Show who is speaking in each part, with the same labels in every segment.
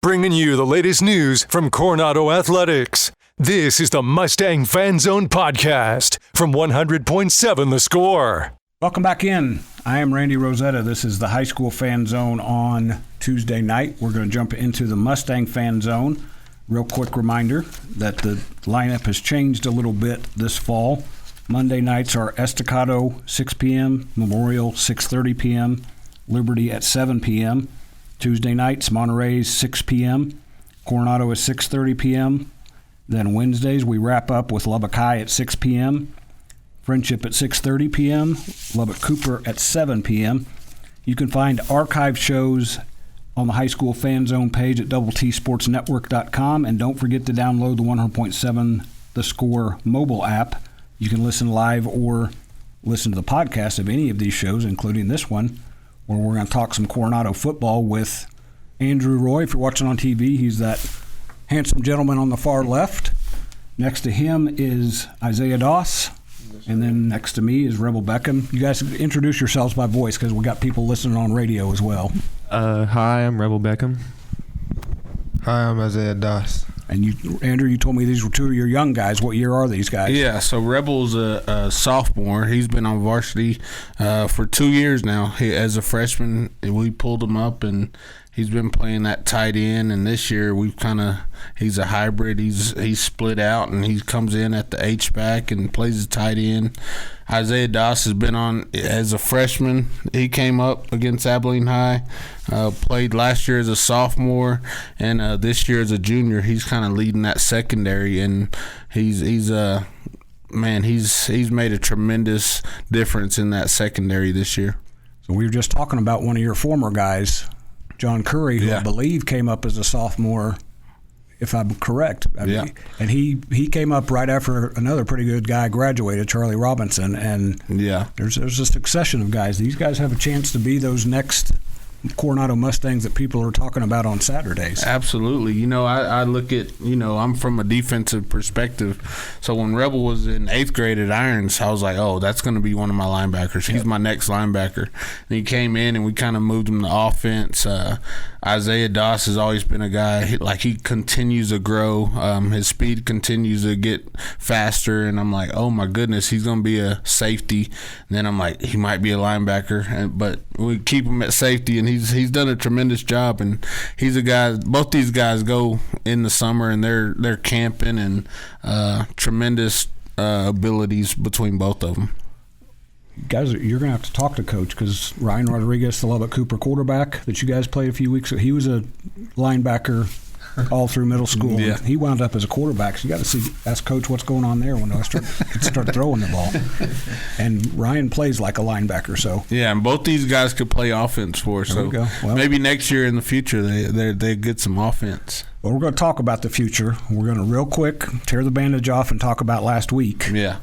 Speaker 1: bringing you the latest news from Coronado Athletics. This is the Mustang Fan Zone podcast from 100.7 The Score.
Speaker 2: Welcome back in. I am Randy Rosetta. This is the High School Fan Zone on Tuesday night. We're going to jump into the Mustang Fan Zone. Real quick reminder that the lineup has changed a little bit this fall. Monday nights are Estacado 6 p.m., Memorial 6:30 p.m., Liberty at 7 p.m. Tuesday nights, Monterey's 6 p.m., Coronado is 6:30 p.m. Then Wednesdays, we wrap up with Lubbock High at 6 p.m., Friendship at 6:30 p.m., Lubbock Cooper at 7 p.m. You can find archive shows on the High School Fan Zone page at doubleTSportsNetwork.com, and don't forget to download the 100.7 The Score mobile app. You can listen live or listen to the podcast of any of these shows, including this one, where we're going to talk some Coronado football with Andrew Roy. If you're watching on TV, he's that handsome gentleman on the far left. Next to him is Isaiah Doss, and then next to me is Rebel Beckham. You guys introduce yourselves by voice because we got people listening on radio as well.
Speaker 3: Hi, I'm Rebel Beckham.
Speaker 4: Hi, I'm Isaiah Doss.
Speaker 2: And you, Andrew, you told me these were two of your young guys. What year are these guys?
Speaker 5: Yeah, so Rebel's a sophomore. He's been on varsity for 2 years now. As a freshman, we pulled him up, and he's been playing that tight end. And this year, he's a hybrid. He's split out, and he comes in at the H-back and plays the tight end. Isaiah Doss has been on as a freshman. He came up against Abilene High, played last year as a sophomore, and this year as a junior. He's kind of leading that secondary, and he's made a tremendous difference in that secondary this year.
Speaker 2: So we were just talking about one of your former guys, John Curry, who I believe came up as a sophomore, if I'm correct. And he came up right after another pretty good guy graduated, Charlie Robinson. And there's a succession of guys. These guys have a chance to be those next Coronado Mustangs that people are talking about on Saturdays.
Speaker 5: Absolutely. I look at, I'm from a defensive perspective. So when Rebel was in 8th grade at Irons, I was like, oh, that's going to be one of my linebackers. He's my next linebacker. And he came in and we kind of moved him to offense. Isaiah Doss has always been a guy, he continues to grow. His speed continues to get faster. And I'm like, oh, my goodness, he's going to be a safety. And then I'm like, he might be a linebacker. But we keep him at safety, and he's done a tremendous job. And he's a guy, both these guys go in the summer, and they're camping, and tremendous abilities between both of them.
Speaker 2: Guys, you're going to have to talk to Coach, because Ryan Rodriguez, the Lubbock Cooper quarterback that you guys played a few weeks ago, he was a linebacker all through middle school. Yeah. He wound up as a quarterback, so you got to ask Coach what's going on there when I start throwing the ball. And Ryan plays like a linebacker, so.
Speaker 5: Yeah, and both these guys could play offense for us, so maybe next year in the future they get some offense.
Speaker 2: Well, we're going to talk about the future. We're going to real quick tear the bandage off and talk about last week.
Speaker 5: Yeah.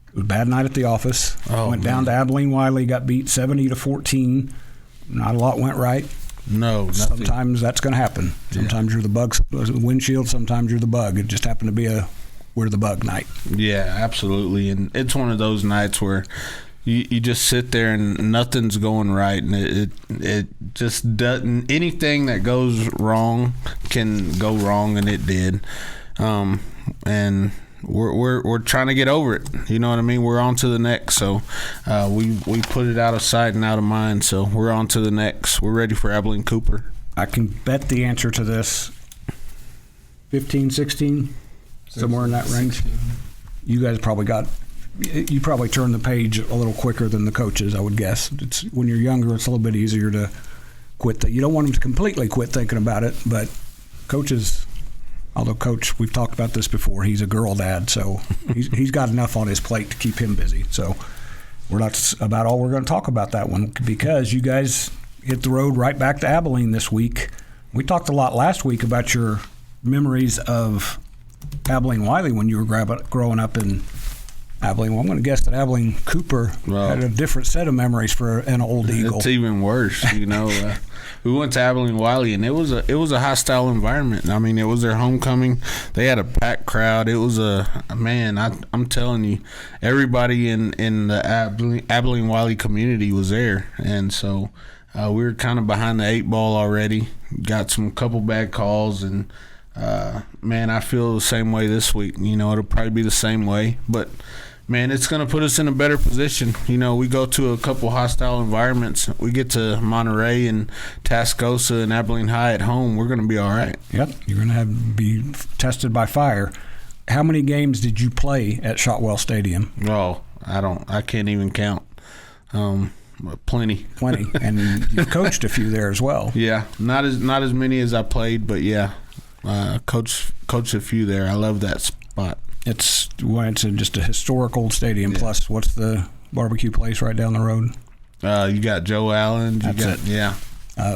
Speaker 2: It was a bad night at the office. Went down to Abilene Wylie, got beat 70-14. Not a lot went right.
Speaker 5: No, nothing.
Speaker 2: Sometimes that's going to happen. Sometimes you're the windshield, sometimes you're the bug. It just happened to be we're the bug night.
Speaker 5: Yeah, absolutely. And it's one of those nights where you just sit there and nothing's going right, and it just doesn't. Anything that goes wrong can go wrong, and it did. And we're trying to get over it. You know what I mean? We're on to the next. So we put it out of sight and out of mind. So we're on to the next. We're ready for Abilene Cooper.
Speaker 2: I can bet the answer to this 15, 16, somewhere in that range. You guys probably turned the page a little quicker than the coaches, I would guess. It's when you're younger, it's a little bit easier to quit. You don't want them to completely quit thinking about it, but coaches. Although Coach, we've talked about this before, he's a girl dad, so he's got enough on his plate to keep him busy. So that's about all we're going to talk about that one, because you guys hit the road right back to Abilene this week. We talked a lot last week about your memories of Abilene Wylie when you were growing up in Abilene. Well, I'm going to guess that Abilene Cooper had a different set of memories for an old Eagle.
Speaker 5: It's even worse, We went to Abilene Wylie, and it was a hostile environment. I mean, it was their homecoming. They had a packed crowd. It was I'm telling you, everybody in the Abilene Wylie community was there, and so we were kind of behind the 8 ball already. Got some couple bad calls, and man, I feel the same way this week. It'll probably be the same way, but man, it's going to put us in a better position. We go to a couple hostile environments. We get to Monterey and Tascosa and Abilene High at home. We're going to be all right.
Speaker 2: Yep, you're going to be tested by fire. How many games did you play at Shotwell Stadium?
Speaker 5: Oh, I can't even count. Plenty.
Speaker 2: And you've coached a few there as well.
Speaker 5: Yeah, not as many as I played, but yeah, coached a few there. I love that spot.
Speaker 2: It's just a historic old stadium. Yeah. Plus, what's the barbecue place right down the road?
Speaker 5: You got Joe Allen. Yeah.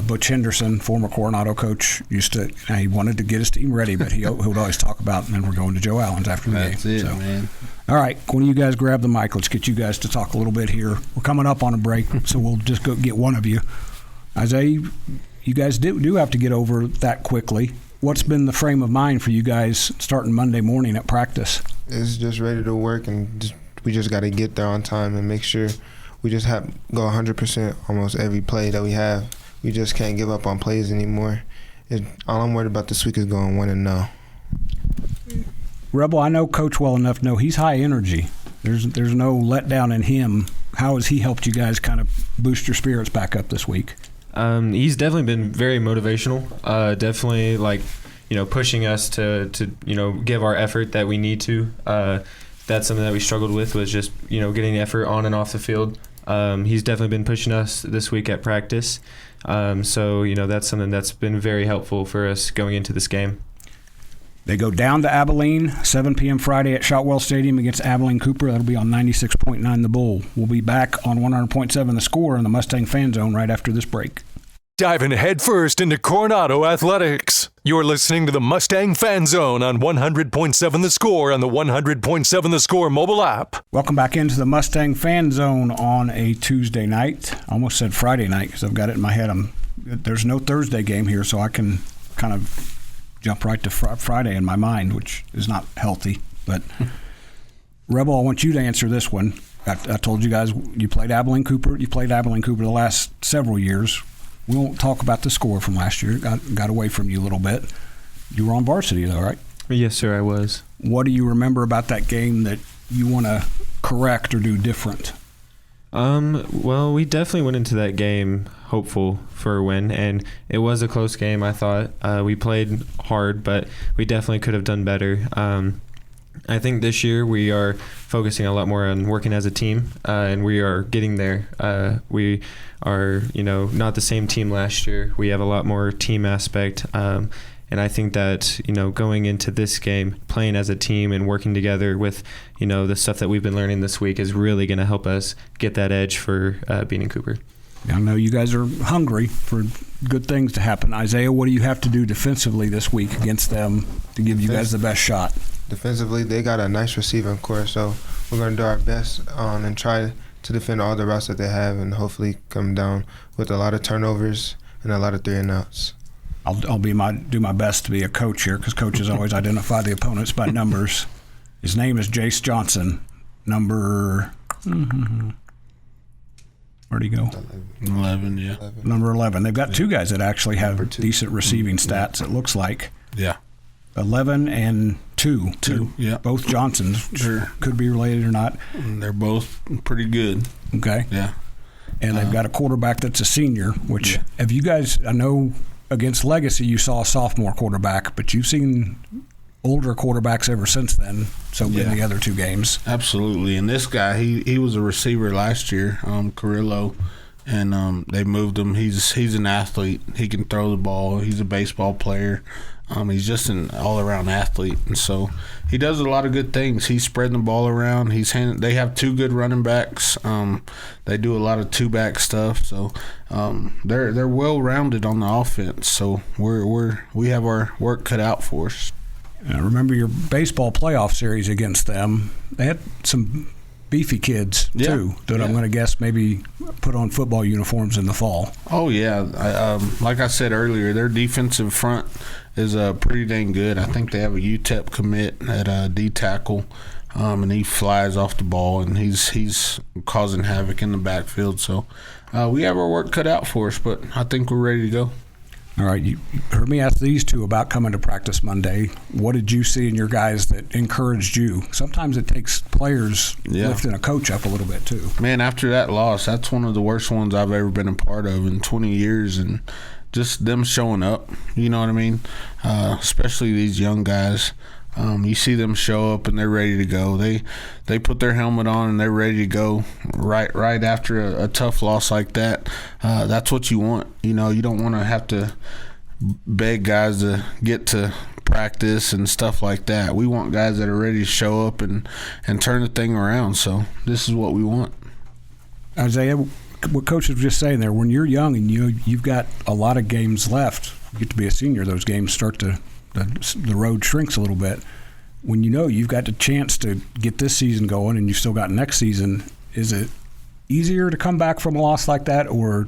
Speaker 2: Butch Henderson, former Coronado coach, he wanted to get his team ready, but he would always talk about, and we're going to Joe Allen's after the game.
Speaker 5: That's it, man.
Speaker 2: All right, when you guys grab the mic, let's get you guys to talk a little bit here. We're coming up on a break, so we'll just go get one of you. Isaiah, you guys do have to get over that quickly. What's been the frame of mind for you guys starting Monday morning at practice?
Speaker 4: It's just ready to work, and we just got to get there on time and make sure we just go 100% almost every play that we have. We just can't give up on plays anymore. All I'm worried about this week is going 1-0.
Speaker 2: Rebel, I know Coach well enough to know he's high energy. There's no letdown in him. How has he helped you guys kind of boost your spirits back up this week?
Speaker 3: He's definitely been very motivational. Definitely pushing us to give our effort that we need to. That's something that we struggled with, was just getting the effort on and off the field. He's definitely been pushing us this week at practice. So that's something that's been very helpful for us going into this game.
Speaker 2: They go down to Abilene, 7 p.m. Friday at Shotwell Stadium against Abilene Cooper. That'll be on 96.9 The Bull. We'll be back on 100.7 The Score in the Mustang Fan Zone right after this break.
Speaker 1: Diving headfirst into Coronado athletics. You're listening to the Mustang Fan Zone on 100.7 The Score on the 100.7 The Score mobile app.
Speaker 2: Welcome back into the Mustang Fan Zone on a Tuesday night. I almost said Friday night because I've got it in my head. There's no Thursday game here, so I can kind of jump right to Friday in my mind, which is not healthy. But Rebel, I want you to answer this one. I told you guys you played Abilene Cooper. You played Abilene Cooper the last several years. We won't talk about the score from last year. Got away from you a little bit. You were on varsity, though, right?
Speaker 3: Yes, sir, I was.
Speaker 2: What do you remember about that game that you want to correct or do different?
Speaker 3: Well, we definitely went into that game hopeful for a win, and it was a close game, I thought. We played hard, but we definitely could have done better. I think this year we are focusing a lot more on working as a team, and we are getting there. We are, not the same team last year. We have a lot more team aspect, and I think that, going into this game, playing as a team and working together with, the stuff that we've been learning this week is really going to help us get that edge for beating Cooper.
Speaker 2: I know you guys are hungry for good things to happen. Isaiah, what do you have to do defensively this week against them to give you guys the best shot?
Speaker 4: Defensively, they got a nice receiving core, so we're going to do our best and try to defend all the routes that they have and hopefully come down with a lot of turnovers and a lot of 3-and-outs.
Speaker 2: I'll do my best to be a coach here because coaches always identify the opponents by numbers. His name is Jace Johnson, number where'd he go?
Speaker 5: 11, yeah.
Speaker 2: Number 11. They've got two guys that actually have decent receiving stats, it looks like.
Speaker 5: Yeah.
Speaker 2: 11 and 2.
Speaker 5: Yeah.
Speaker 2: Both Johnsons.
Speaker 5: Sure.
Speaker 2: Could be related or not.
Speaker 5: They're both pretty good.
Speaker 2: Okay.
Speaker 5: Yeah.
Speaker 2: And they've got a quarterback that's a senior, which have you guys, I know against Legacy you saw a sophomore quarterback, but you've seen older quarterbacks ever since then, so in the other two games.
Speaker 5: Absolutely. And this guy, he was a receiver last year, Carrillo, and they moved him. He's an athlete. He can throw the ball. He's a baseball player. He's just an all-around athlete, and so he does a lot of good things. He's spreading the ball around. They have two good running backs. They do a lot of two-back stuff, so they're well-rounded on the offense. So we have our work cut out for us.
Speaker 2: I remember your baseball playoff series against them. They had some beefy kids too that I'm going to guess maybe put on football uniforms in the fall.
Speaker 5: Oh yeah, like I said earlier, their defensive front is pretty dang good. I think they have a UTEP commit at D tackle. and he flies off the ball, and he's causing havoc in the backfield. So we have our work cut out for us, but I think we're ready to go.
Speaker 2: All right, you heard me ask these two about coming to practice Monday. What did you see in your guys that encouraged you? Sometimes it takes players lifting a coach up a little bit too.
Speaker 5: Man, after that loss, that's one of the worst ones I've ever been a part of in 20 years, and just them showing up, you know what I mean? Especially these young guys. You see them show up and they're ready to go. They put their helmet on and they're ready to go right after a tough loss like that. That's what you want. You know, you don't want to have to beg guys to get to practice and stuff like that. We want guys that are ready to show up and turn the thing around. So this is what we want.
Speaker 2: Isaiah, what Coach was just saying there, when you're young and you've got a lot of games left, you get to be a senior, those games start to the road shrinks a little bit. When you know you've got the chance to get this season going and you've still got next season, is it easier to come back from a loss like that, or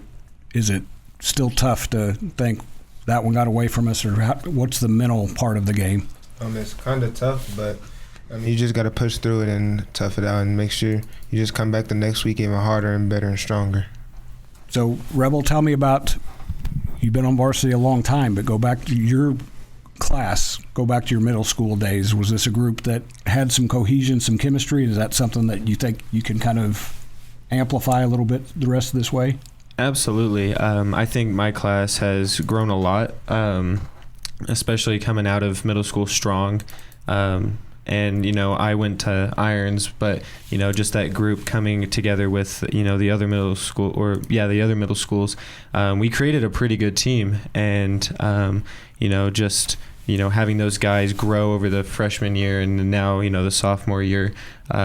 Speaker 2: is it still tough to think that one got away from us, or what's the mental part of the game?
Speaker 4: It's kind of tough, but you just got to push through it and tough it out and make sure you just come back the next week even harder and better and stronger.
Speaker 2: So, Rebel, tell me about, you've been on varsity a long time, but go back to your class, go back to your middle school days. Was this a group that had some cohesion, some chemistry? Is that something that you think you can kind of amplify a little bit the rest of this way?
Speaker 3: Absolutely. I think my class has grown a lot, especially coming out of middle school strong. And, I went to Irons, but, just that group coming together with, the other middle schools, we created a pretty good team. And, having those guys grow over the freshman year and now, the sophomore year,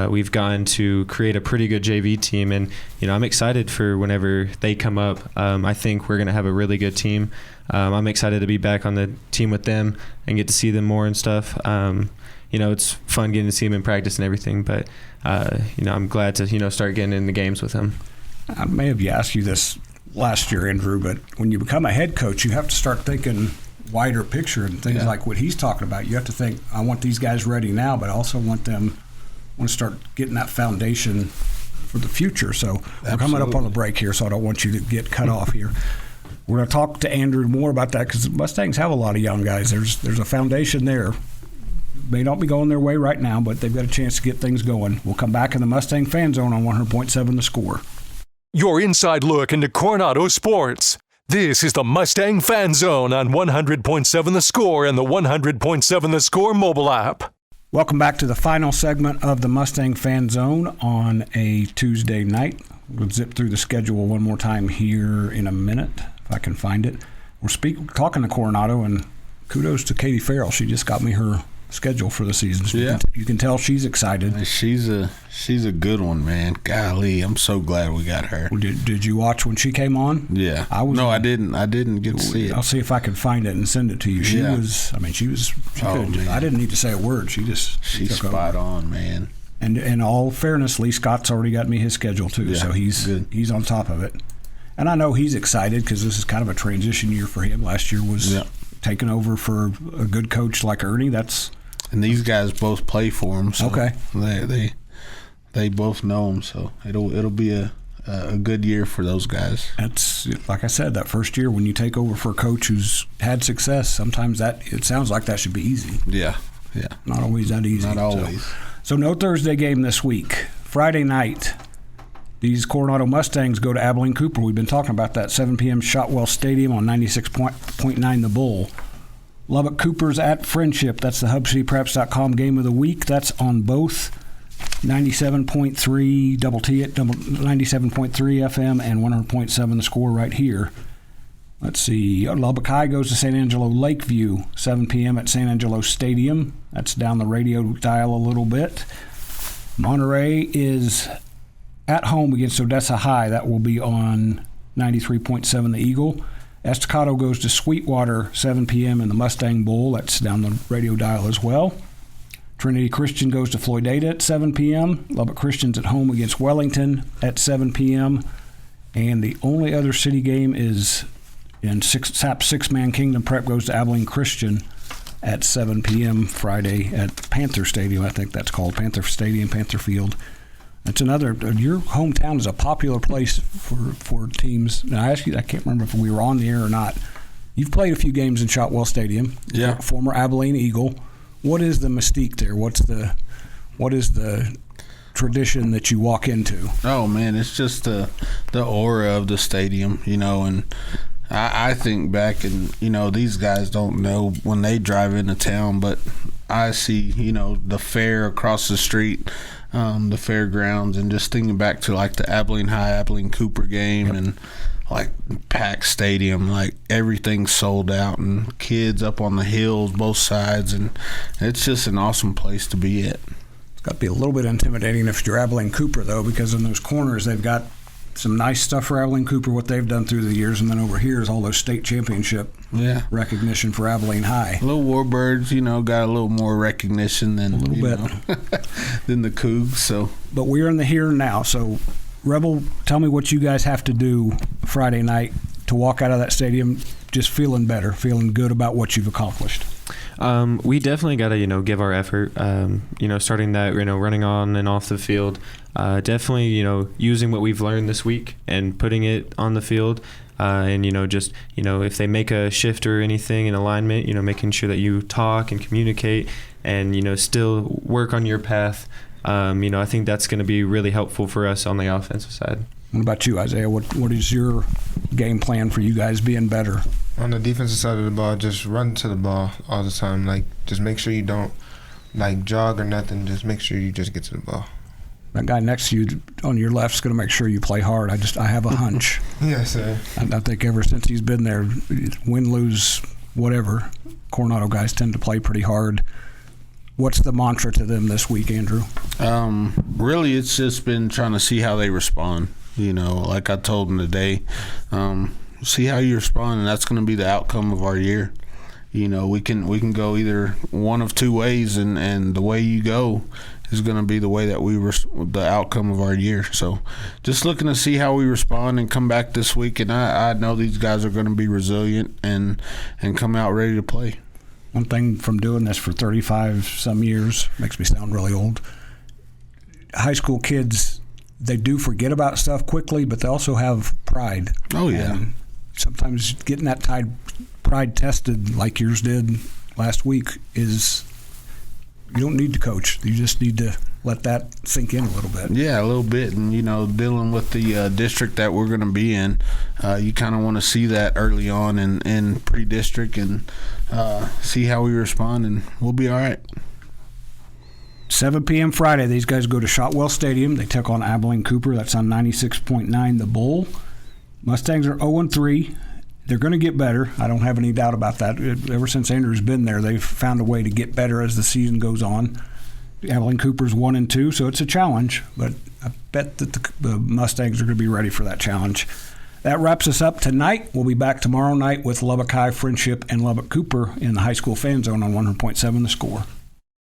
Speaker 3: we've gotten to create a pretty good JV team. And, I'm excited for whenever they come up. I think we're going to have a really good team. I'm excited to be back on the team with them and get to see them more and stuff. It's fun getting to see him in practice and everything, but, I'm glad to, start getting in the games with him.
Speaker 2: I may have asked you this last year, Andrew, but when you become a head coach, you have to start thinking wider picture and things like what he's talking about. You have to think, I want these guys ready now, but I also want to start getting that foundation for the future. So we're coming up on the break here, so I don't want you to get cut off here. We're going to talk to Andrew more about that because Mustangs have a lot of young guys. There's a foundation there. May not be going their way right now, but they've got a chance to get things going. We'll come back in the Mustang Fan Zone on 100.7 The Score.
Speaker 1: Your inside look into Coronado sports. This is the Mustang Fan Zone on 100.7 The Score and the 100.7 The Score mobile app.
Speaker 2: Welcome back to the final segment of the Mustang Fan Zone on a Tuesday night. We'll zip through the schedule one more time here in a minute, if I can find it. We're talking to Coronado, and kudos to Katie Farrell. She just got me her schedule for the season. So you can tell she's excited.
Speaker 5: She's a good one, man. Golly, I'm so glad we got her.
Speaker 2: Well, did you watch when she came on?
Speaker 5: Yeah. I didn't get to see it.
Speaker 2: I'll see if I can find it and send it to you. She I didn't need to say a word. She's
Speaker 5: spot on, man.
Speaker 2: And in all fairness, Lee Scott's already got me his schedule too, so he's on top of it. And I know he's excited because this is kind of a transition year for him. Last year was taking over for a good coach like Ernie.
Speaker 5: And these guys both play for him, so
Speaker 2: okay.
Speaker 5: They both know him, so it'll be a good year for those guys.
Speaker 2: That's like I said, that first year when you take over for a coach who's had success, sometimes it sounds like that should be easy.
Speaker 5: Yeah.
Speaker 2: Not always that easy.
Speaker 5: Not always.
Speaker 2: So no Thursday game this week. Friday night, these Coronado Mustangs go to Abilene Cooper. We've been talking about that. 7 p.m. Shotwell Stadium on 96.9 The Bull. Lubbock Coopers at Friendship. That's the HubCityPreps.com game of the week. That's on both 97.3 Double T at 97.3 FM and 100.7 The Score right here. Let's see. Lubbock High goes to San Angelo Lakeview, 7 p.m. at San Angelo Stadium. That's down the radio dial a little bit. Monterey is at home against Odessa High. That will be on 93.7 The Eagle. Estacado goes to Sweetwater, 7 p.m. in the Mustang Bowl. That's down the radio dial as well. Trinity Christian goes to Floydada at 7 p.m. Lubbock Christian's at home against Wellington at 7 p.m. And the only other city game is in SAP Six-Man Kingdom Prep goes to Abilene Christian at 7 p.m. Friday at Panther Stadium. I think that's called Panther Stadium, Panther Field. It's another. Your hometown is a popular place for teams. Now, I can't remember if we were on the air or not. You've played a few games in Shotwell Stadium.
Speaker 5: Yeah.
Speaker 2: Former Abilene Eagle. What is the mystique there? What is the tradition that you walk into?
Speaker 5: Oh man, it's just the aura of the stadium, and I think back, and these guys don't know when they drive into town, but I see the fair across the street, the fairgrounds, and just thinking back to like the Abilene High, Abilene Cooper game, and like packed stadium, like everything's sold out, and kids up on the hills both sides, and it's just an awesome place to be at.
Speaker 2: It's got to be a little bit intimidating if you're Abilene Cooper, though, because in those corners they've got some nice stuff for Abilene Cooper, what they've done through the years, and then over here is all those state championship recognition for Abilene High.
Speaker 5: Little Warbirds, got a little more recognition than than the Cougs. So,
Speaker 2: but we're in the here and now. So, Rebel, tell me what you guys have to do Friday night to walk out of that stadium just feeling better, feeling good about what you've accomplished.
Speaker 3: We definitely got to, give our effort, starting that, running on and off the field. Definitely, using what we've learned this week and putting it on the field. And, just, if they make a shift or anything in alignment, making sure that you talk and communicate and, still work on your path. I think that's going to be really helpful for us on the offensive side.
Speaker 2: What about you, Isaiah? What is your game plan for you guys being better?
Speaker 4: On the defensive side of the ball, just run to the ball all the time. Like, just make sure you don't, jog or nothing. Just make sure you just get to the ball.
Speaker 2: That guy next to you on your left is going to make sure you play hard. I have a hunch.
Speaker 4: Yes, sir.
Speaker 2: I think ever since he's been there, win, lose, whatever, Coronado guys tend to play pretty hard. What's the mantra to them this week, Andrew?
Speaker 5: Really, it's just been trying to see how they respond. Like I told them today, see how you respond, and that's going to be the outcome of our year. We can go either one of two ways, and the way you go is going to be the way that the outcome of our year. So just looking to see how we respond and come back this week, and I know these guys are going to be resilient and come out ready to play.
Speaker 2: One thing from doing this for 35 some years, makes me sound really old, high school kids, they do forget about stuff quickly, but they also have pride.
Speaker 5: Oh, yeah.
Speaker 2: And sometimes getting that pride tested like yours did last week is, you don't need to coach. You just need to let that sink in a little bit.
Speaker 5: Yeah, a little bit. And, dealing with the district that we're going to be in, you kind of want to see that early on in pre-district and see how we respond, and we'll be all right.
Speaker 2: 7 p.m. Friday, these guys go to Shotwell Stadium. They took on Abilene Cooper. That's on 96.9 The Bull. Mustangs are 0-3. They're going to get better. I don't have any doubt about that. Ever since Andrew's been there, they've found a way to get better as the season goes on. Abilene Cooper's 1-2, so it's a challenge, but I bet that the Mustangs are going to be ready for that challenge. That wraps us up tonight. We'll be back tomorrow night with Lubbock High, Friendship, and Lubbock Cooper in the High School Fan Zone on 100.7 The Score.